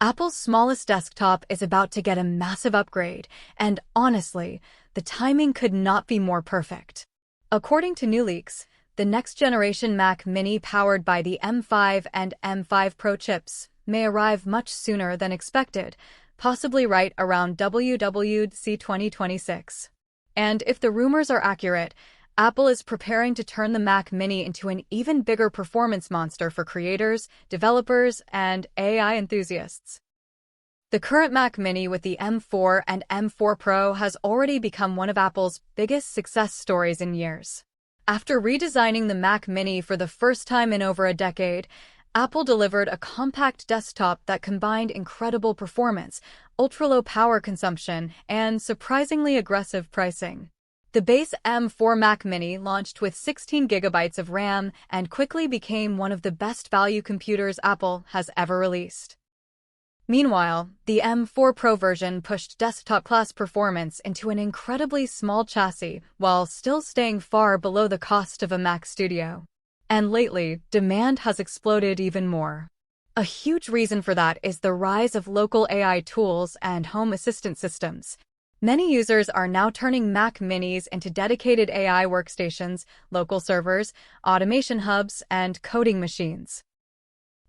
Apple's smallest desktop is about to get a massive upgrade, and honestly, the timing could not be more perfect. According to new leaks, the next-generation Mac Mini powered by the M5 and M5 Pro chips may arrive much sooner than expected, possibly right around WWDC 2026. And if the rumors are accurate, Apple is preparing to turn the Mac Mini into an even bigger performance monster for creators, developers, and AI enthusiasts. The current Mac Mini with the M4 and M4 Pro has already become one of Apple's biggest success stories in years. After redesigning the Mac Mini for the first time in over a decade, Apple delivered a compact desktop that combined incredible performance, ultra-low power consumption, and surprisingly aggressive pricing. The base M4 Mac Mini launched with 16 gigabytes of RAM and quickly became one of the best value computers Apple has ever released. Meanwhile, the M4 Pro version pushed desktop-class performance into an incredibly small chassis while still staying far below the cost of a Mac Studio. And lately, demand has exploded even more. A huge reason for that is the rise of local AI tools and home assistant systems. Many users are now turning Mac Minis into dedicated AI workstations, local servers, automation hubs, and coding machines.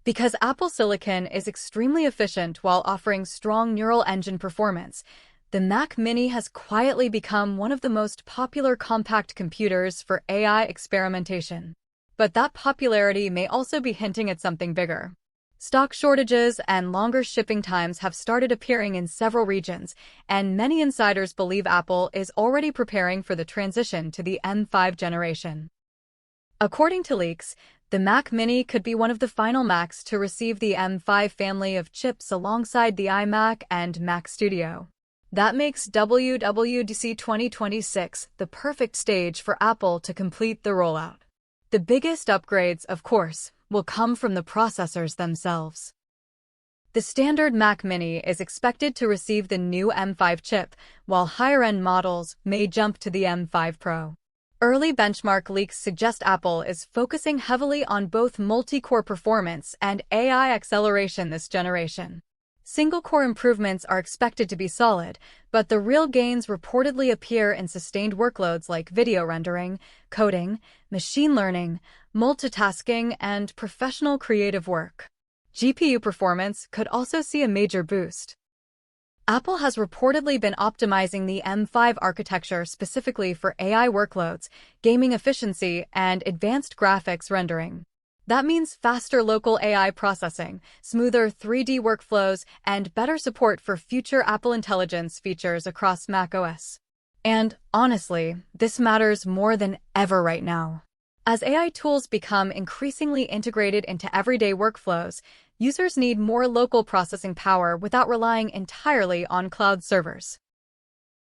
Because Apple Silicon is extremely efficient while offering strong neural engine performance, the Mac Mini has quietly become one of the most popular compact computers for AI experimentation. But that popularity may also be hinting at something bigger. Stock shortages and longer shipping times have started appearing in several regions, and many insiders believe Apple is already preparing for the transition to the M5 generation. According to leaks, the Mac Mini could be one of the final Macs to receive the M5 family of chips alongside the iMac and Mac Studio. That makes WWDC 2026 the perfect stage for Apple to complete the rollout. The biggest upgrades, of course, will come from the processors themselves. The standard Mac Mini is expected to receive the new M5 chip, while higher-end models may jump to the M5 Pro. Early benchmark leaks suggest Apple is focusing heavily on both multi-core performance and AI acceleration this generation. Single-core improvements are expected to be solid, but the real gains reportedly appear in sustained workloads like video rendering, coding, machine learning, multitasking, and professional creative work. GPU performance could also see a major boost. Apple has reportedly been optimizing the M5 architecture specifically for AI workloads, gaming efficiency, and advanced graphics rendering. That means faster local AI processing, smoother 3D workflows, and better support for future Apple Intelligence features across macOS. And, honestly, this matters more than ever right now. As AI tools become increasingly integrated into everyday workflows, users need more local processing power without relying entirely on cloud servers.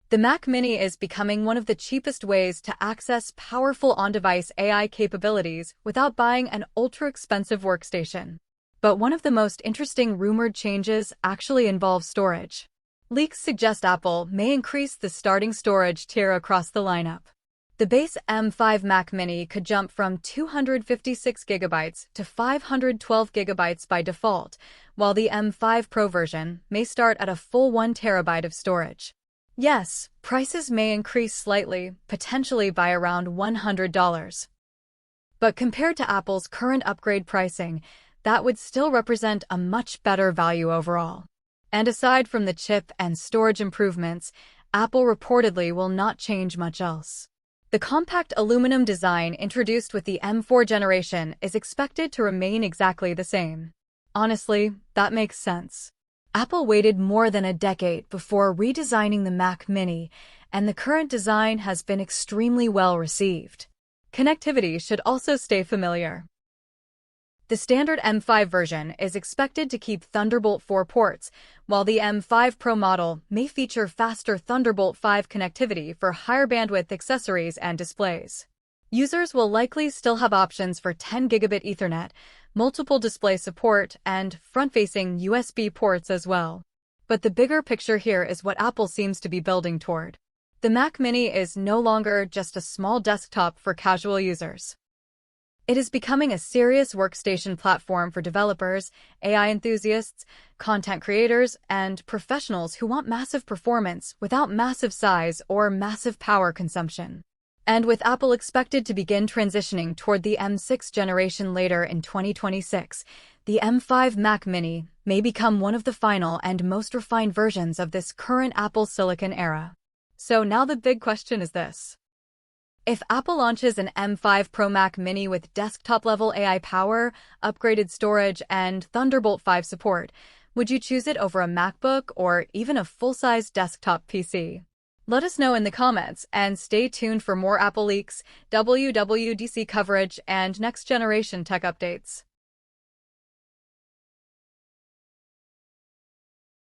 The Mac Mini is becoming one of the cheapest ways to access powerful on-device AI capabilities without buying an ultra-expensive workstation. But one of the most interesting rumored changes actually involves storage. Leaks suggest Apple may increase the starting storage tier across the lineup. The base M5 Mac Mini could jump from 256 GB to 512 GB by default, while the M5 Pro version may start at a full 1 TB of storage. Yes, prices may increase slightly, potentially by around $100. But compared to Apple's current upgrade pricing, that would still represent a much better value overall. And aside from the chip and storage improvements, Apple reportedly will not change much else. The compact aluminum design introduced with the M4 generation is expected to remain exactly the same. Honestly, that makes sense. Apple waited more than a decade before redesigning the Mac Mini, and the current design has been extremely well received. Connectivity should also stay familiar. The standard M5 version is expected to keep Thunderbolt 4 ports, while the M5 Pro model may feature faster Thunderbolt 5 connectivity for higher bandwidth accessories and displays. Users will likely still have options for 10 gigabit Ethernet, multiple display support, and front-facing USB ports as well. But the bigger picture here is what Apple seems to be building toward. The Mac Mini is no longer just a small desktop for casual users. It is becoming a serious workstation platform for developers, AI enthusiasts, content creators, and professionals who want massive performance without massive size or massive power consumption. And with Apple expected to begin transitioning toward the M6 generation later in 2026, the M5 Mac Mini may become one of the final and most refined versions of this current Apple Silicon era. So now the big question is this. If Apple launches an M5 Pro Mac Mini with desktop-level AI power, upgraded storage, and Thunderbolt 5 support, would you choose it over a MacBook or even a full-size desktop PC? Let us know in the comments, and stay tuned for more Apple leaks, WWDC coverage, and next-generation tech updates.